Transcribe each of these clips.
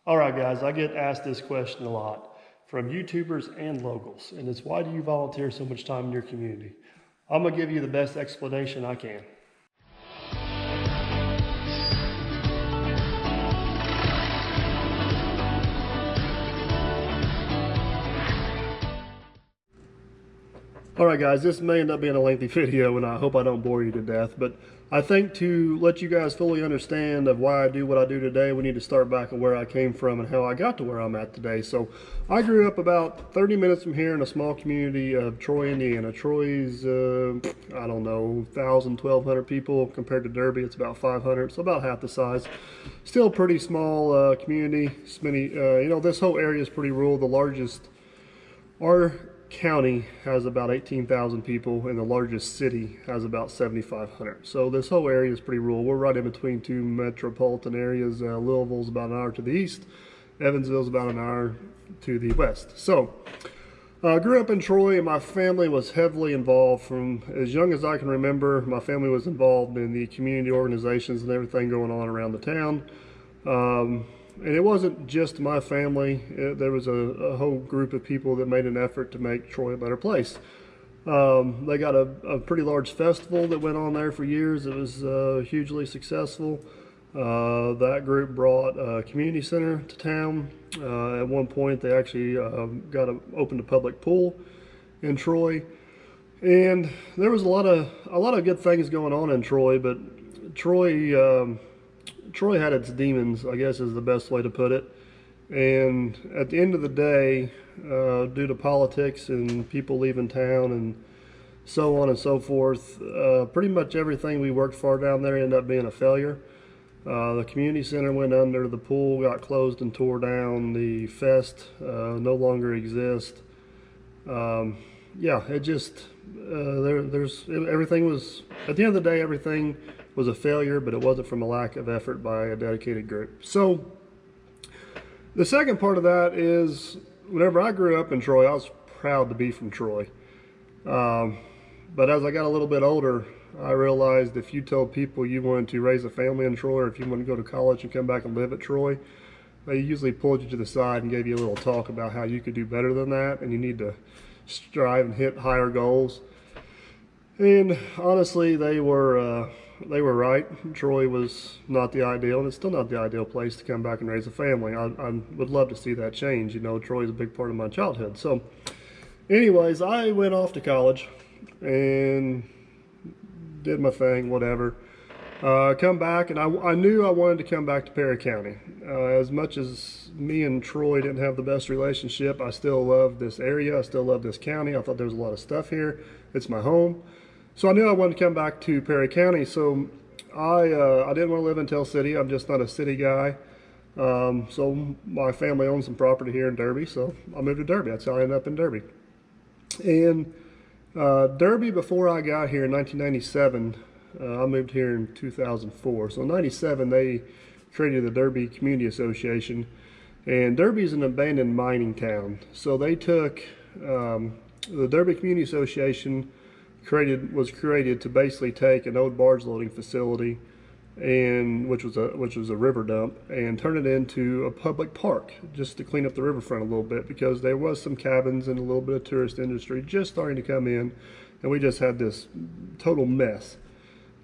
All right, guys, I get asked this question a lot from YouTubers and locals, and it's why do you volunteer so much time in your community? I'm gonna give you the best explanation I can. All right, guys, this may end up being a lengthy video, and I hope I don't bore you to death, but I think to let you guys fully understand of why I do what I do today, we need to start back at where I came from and how I got to where I'm at today. So I grew up about 30 minutes from here in a small community of Troy, Indiana. Troy's, I don't know, 1,000, 1,200 people. Compared to Derby, it's about 500, so about half the size. Still pretty small community. This whole area is pretty rural. Our county has about 18,000 people and the largest city has about 7,500. So this whole area is pretty rural. We're right in between two metropolitan areas. Louisville's about an hour to the east. Evansville's about an hour to the west. So I grew up in Troy and my family was heavily involved from as young as I can remember. My family was involved in the community organizations and everything going on around the town. And it wasn't just my family. There was a whole group of people that made an effort to make Troy a better place. They got a pretty large festival that went on there for years. It was hugely successful. That group brought a community center to town. At one point, they actually opened a public pool in Troy. And there was a lot of good things going on in Troy, but Troy had its demons, I guess is the best way to put it. And at the end of the day, due to politics and people leaving town and so on and so forth, pretty much everything we worked for down there ended up being a failure. The community center went under, the pool got closed and tore down, the fest no longer exists. Yeah, it just, everything was, at the end of the day, everything was a failure, but it wasn't from a lack of effort by a dedicated group. So the second part of that is whenever I grew up in Troy, I was proud to be from Troy. But as I got a little bit older, I realized if you told people you wanted to raise a family in Troy, or if you wanted to go to college and come back and live at Troy, they usually pulled you to the side and gave you a little talk about how you could do better than that and you need to strive and hit higher goals. And honestly, they were right. Troy was not the ideal, and it's still not the ideal place to come back and raise a family. I would love to see that change. You know, Troy is a big part of my childhood. So anyways, I went off to college and did my thing, whatever. Come back, and I knew I wanted to come back to Perry County. As much as me and Troy didn't have the best relationship, I still love this area. I still love this county. I thought there was a lot of stuff here. It's my home. So I knew I wanted to come back to Perry County. So I didn't want to live in Tell City. I'm just not a city guy. So my family owns some property here in Derby, so I moved to Derby. That's how I ended up in Derby. And Derby, before I got here in 1997, I moved here in 2004. So in 97, they created the Derby Community Association. And Derby is an abandoned mining town. So they took the Derby Community Association was created to basically take an old barge loading facility, and which was a river dump, and turn it into a public park just to clean up the riverfront a little bit, because there was some cabins and a little bit of tourist industry just starting to come in, and we just had this total mess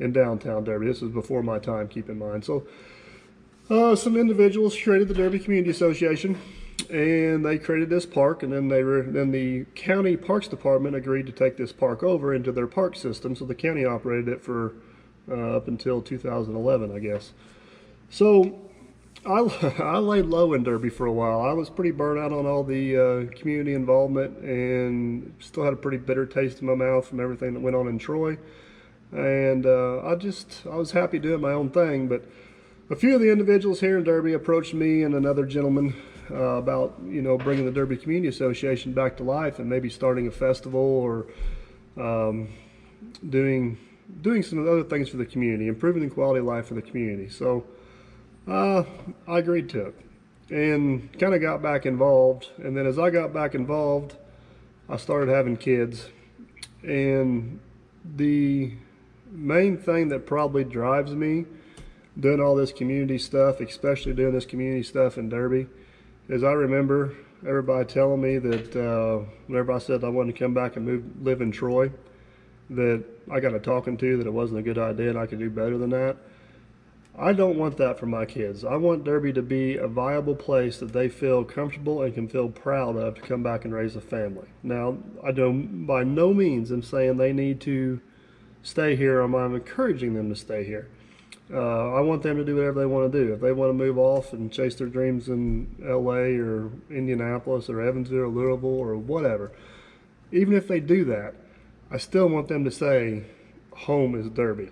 in downtown Derby. This was before my time, keep in mind. So some individuals created the Derby Community Association, and they created this park, and then the county parks department agreed to take this park over into their park system. So the county operated it for up until 2011, I guess. So I laid low in Derby for a while. I was pretty burnt out on all the community involvement, and still had a pretty bitter taste in my mouth from everything that went on in Troy. And I was happy doing my own thing, but a few of the individuals here in Derby approached me and another gentleman about, bringing the Derby Community Association back to life and maybe starting a festival or doing some other things for the community, improving the quality of life for the community. So I agreed to it and kind of got back involved. And then as I got back involved, I started having kids. And the main thing that probably drives me doing all this community stuff, especially doing this community stuff in Derby, is I remember everybody telling me that whenever I said I wanted to come back and live in Troy, that I got a talking to that it wasn't a good idea and I could do better than that. I don't want that for my kids. I want Derby to be a viable place that they feel comfortable and can feel proud of to come back and raise a family. Now, I don't by no means am saying they need to stay here, or I'm encouraging them to stay here. I want them to do whatever they want to do. If they want to move off and chase their dreams in LA or Indianapolis or Evansville or Louisville or whatever, even if they do that, I still want them to say home is Derby.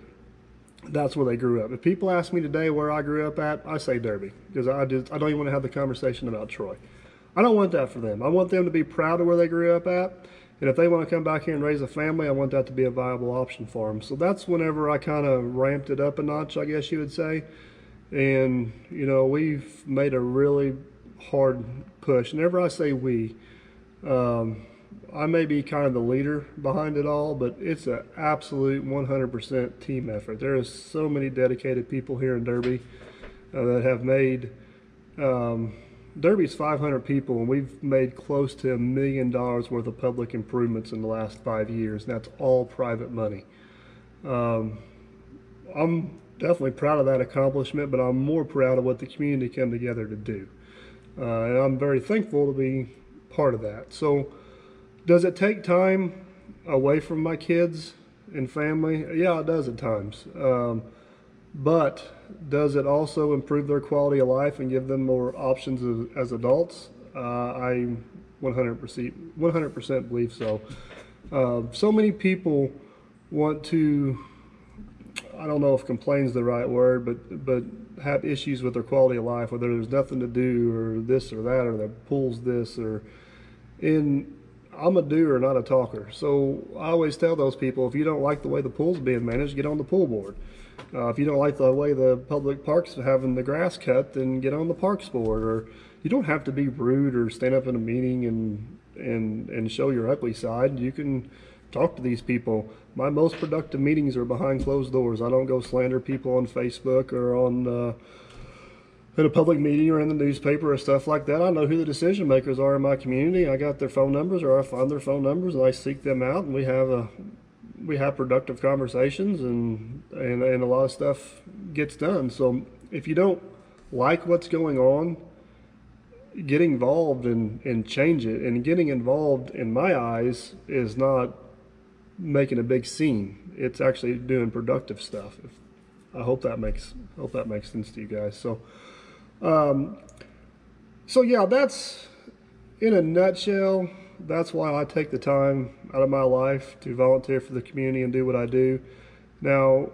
That's where they grew up. If people ask me today where I grew up at, I say Derby, because I don't even want to have the conversation about Troy. I don't want that for them. I want them to be proud of where they grew up at, and if they want to come back here and raise a family, I want that to be a viable option for them. So that's whenever I kind of ramped it up a notch, I guess you would say. And, we've made a really hard push. Whenever I say we, I may be kind of the leader behind it all, but it's an absolute 100% team effort. There are so many dedicated people here in Derby that have made Derby's 500 people, and we've made close to $1 million worth of public improvements in the last 5 years, and that's all private money. I'm definitely proud of that accomplishment, but I'm more proud of what the community came together to do. And I'm very thankful to be part of that. So, does it take time away from my kids and family? Yeah, it does at times. But does it also improve their quality of life and give them more options as adults? I 100% believe so. So many people want to, I don't know if complain is the right word, but have issues with their quality of life, whether there's nothing to do or this or that, or the pool's this, I'm a doer, not a talker. So I always tell those people, if you don't like the way the pool's being managed, get on the pool board. If you don't like the way the public parks are having the grass cut, then get on the parks board. Or you don't have to be rude or stand up in a meeting and show your ugly side. You can talk to these people. My most productive meetings are behind closed doors. I don't go slander people on Facebook or on in a public meeting or in the newspaper or stuff like that. I know who the decision makers are in my community. I got their phone numbers, or I find their phone numbers, and I seek them out, and we have productive conversations, and a lot of stuff gets done. So if you don't like what's going on, get involved and change it. And getting involved, in my eyes, is not making a big scene. It's actually doing productive stuff. I hope that makes sense to you guys. So yeah, that's in a nutshell. That's why I take the time out of my life to volunteer for the community and do what I do. Now,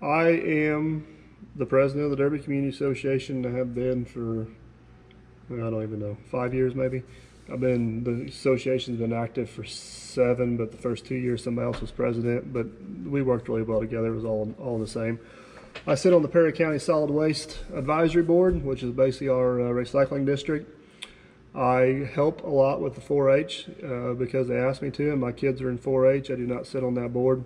I am the president of the Derby Community Association. I have been for, I don't even know, 5 years maybe. The association's been active for 7, but the first 2 years somebody else was president, but we worked really well together. It was all the same. I sit on the Perry County Solid Waste Advisory Board, which is basically our recycling district. I help a lot with the 4-H because they asked me to, and my kids are in 4-H. I do not sit on that board.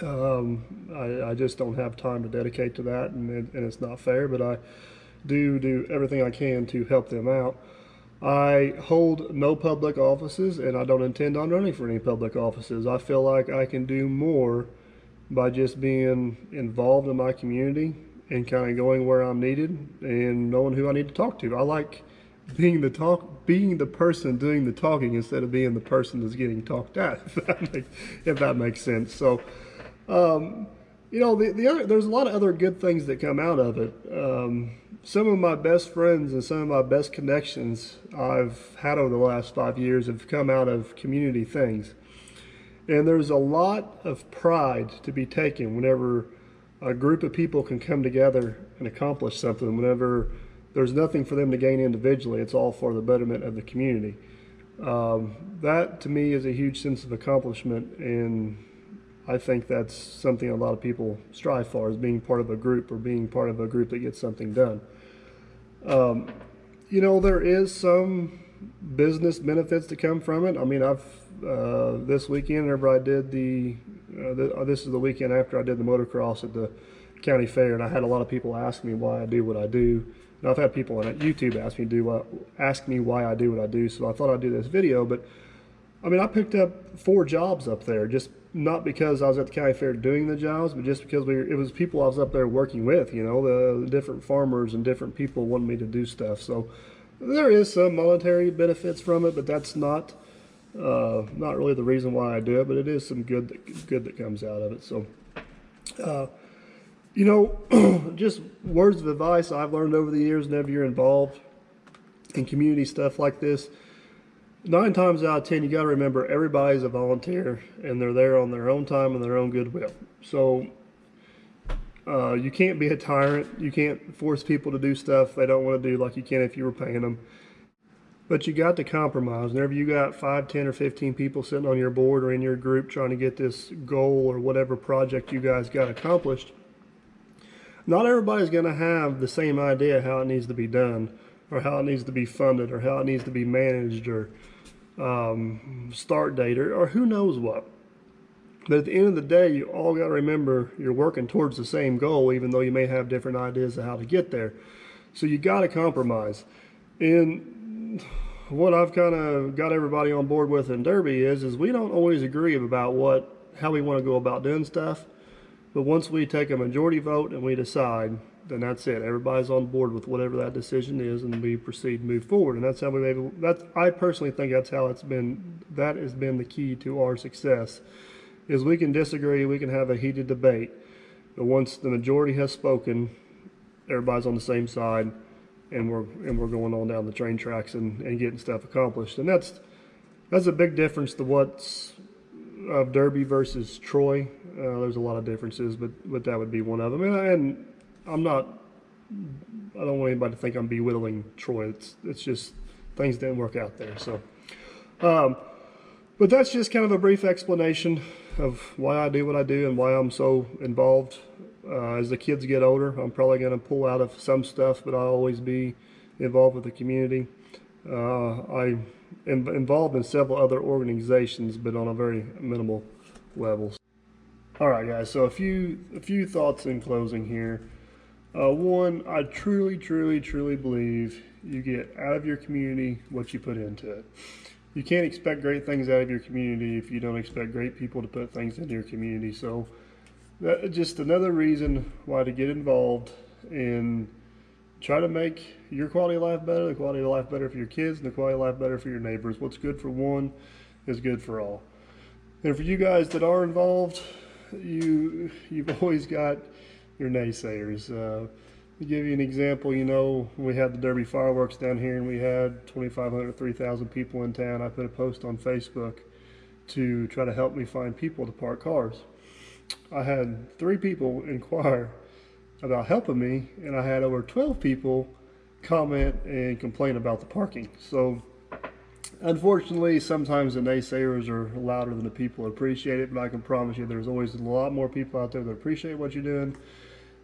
I just don't have time to dedicate to that, and it's not fair, but I do everything I can to help them out. I hold no public offices, and I don't intend on running for any public offices. I feel like I can do more by just being involved in my community and kind of going where I'm needed and knowing who I need to talk to. I like being the person doing the talking instead of being the person that's getting talked at, if that makes sense. So, there's a lot of other good things that come out of it. Some of my best friends and some of my best connections I've had over the last 5 years have come out of community things. And there's a lot of pride to be taken whenever a group of people can come together and accomplish something, whenever there's nothing for them to gain individually, it's all for the betterment of the community. That to me is a huge sense of accomplishment, and I think that's something a lot of people strive for, is being part of a group, or being part of a group that gets something done. There is some business benefits to come from it. I mean, this weekend, whenever I did this is the weekend after I did the motocross at the county fair, and I had a lot of people ask me why I do what I do. And I've had people on YouTube ask me why I do what I do. So I thought I'd do this video. But I mean, I picked up 4 jobs up there, just not because I was at the county fair doing the jobs, but just because it was people I was up there working with. You know, the different farmers and different people wanted me to do stuff. So there is some monetary benefits from it, but that's not really the reason why I do it. But it is some good that comes out of it. So. You know, just words of advice I've learned over the years, whenever you're involved in community stuff like this, 9 times out of 10, you got to remember everybody's a volunteer and they're there on their own time and their own goodwill. So you can't be a tyrant. You can't force people to do stuff they don't want to do like you can if you were paying them. But you got to compromise. Whenever you got 5, 10, or 15 people sitting on your board or in your group trying to get this goal or whatever project you guys got accomplished, not everybody's going to have the same idea how it needs to be done, or how it needs to be funded, or how it needs to be managed, or start date, or who knows what. But at the end of the day, you all got to remember you're working towards the same goal, even though you may have different ideas of how to get there. So you got to compromise. And what I've kind of got everybody on board with in Derby is we don't always agree about how we want to go about doing stuff. But once we take a majority vote and we decide, then that's it. Everybody's on board with whatever that decision is, and we proceed and move forward. And that's how I personally think that's how that has been the key to our success, is we can disagree, we can have a heated debate, but once the majority has spoken, everybody's on the same side, and we're going on down the train tracks and getting stuff accomplished. And that's a big difference to what's of Derby versus Troy. There's a lot of differences, but that would be one of them. And I don't want anybody to think I'm belittling Troy. It's just things didn't work out there. So, but that's just kind of a brief explanation of why I do what I do and why I'm so involved. As the kids get older, I'm probably going to pull out of some stuff, but I'll always be involved with the community. I am involved in several other organizations, but on a very minimal level. All right, guys, so a few thoughts in closing here. One, I truly believe you get out of your community what you put into it. You can't expect great things out of your community if you don't expect great people to put things into your community. So that's just another reason why to get involved and try to make your quality of life better, the quality of life better for your kids, and the quality of life better for your neighbors. What's good for one is good for all. And for you guys that are involved, you've always got your naysayers. To give you an example, you know, we had the Derby fireworks down here and we had 2,500 to 3,000 people in town. I put a post on Facebook to try to help me find people to park cars. I had 3 people inquire about helping me, and I had over 12 people comment and complain about the parking. So unfortunately, sometimes the naysayers are louder than the people that appreciate it, but I can promise you there's always a lot more people out there that appreciate what you're doing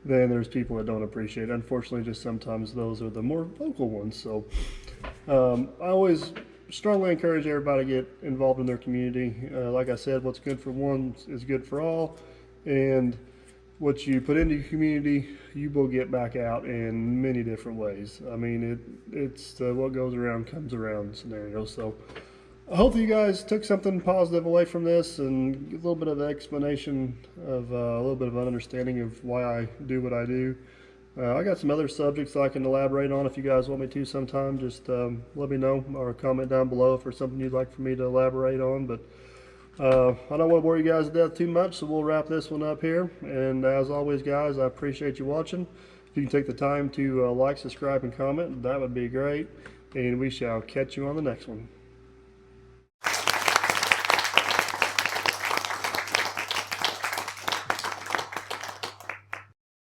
than there's people that don't appreciate it. Unfortunately, just sometimes those are the more vocal ones. So I always strongly encourage everybody to get involved in their community. Like I said, what's good for one is good for all, and what you put into your community, you will get back out in many different ways. I mean, it's what goes around comes around scenario. So I hope you guys took something positive away from this and a little bit of an explanation of a little bit of an understanding of why I do what I do. I got some other subjects I can elaborate on if you guys want me to sometime. Just let me know or comment down below if there's something you'd like for me to elaborate on. But I don't want to bore you guys to death too much, so we'll wrap this one up here. And as always, guys, I appreciate you watching. If you can take the time to like, subscribe, and comment, that would be great. And we shall catch you on the next one.